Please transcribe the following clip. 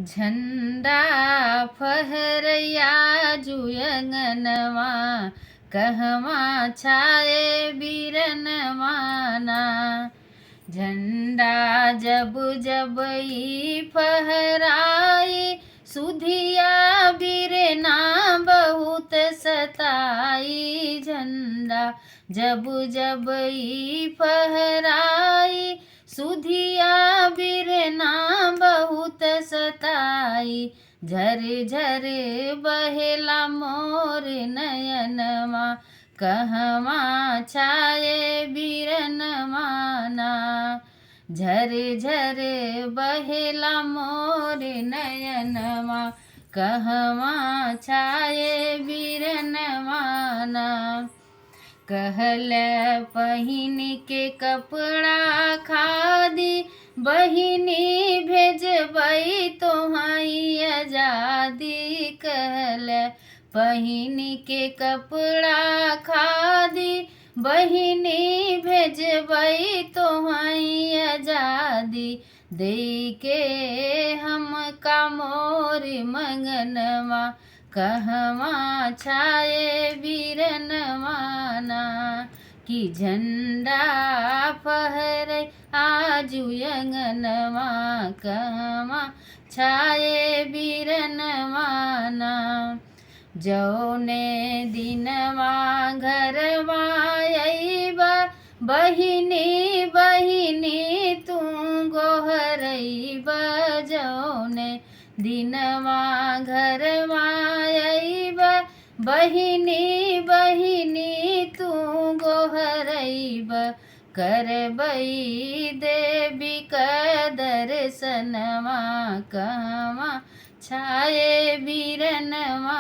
झंडा फहरया जुयंगनवा कहवा छाए बीरनवाना। झंडा जब जब ई फहराए सुधिया बिरना बहुत सताई। झंडा जब जब ई फहराए सुधिया बिरना बहुत सताई। झर झर बहेला मोर नयनवा कहवा छाए बीरनवाना। झर झर बहेला मोर नयनवा कहवा छाए बीरनवाना। कहल पहिन के कपड़ा खादी बहिनी भेजबई तोहाई आजादी। कहल पहिन के कपड़ा खादी बहिनी भेजबई तोहाई आजादी। दे के हम का मोर मंगनवा कहवा छाए बीरनवाना। कि झंडा फहरे आजू अंगनवा कहवा छाए बीरनवाना। जौने दिनवा घरवा अइबा बहिनी बहिनी तू गोहरइबा। जौने दिनवा घरवा अइबा बहिनी बहिनी तू गोहरइबा। करबई देवी का दर्शनवा कहवा छाए बीरनवा।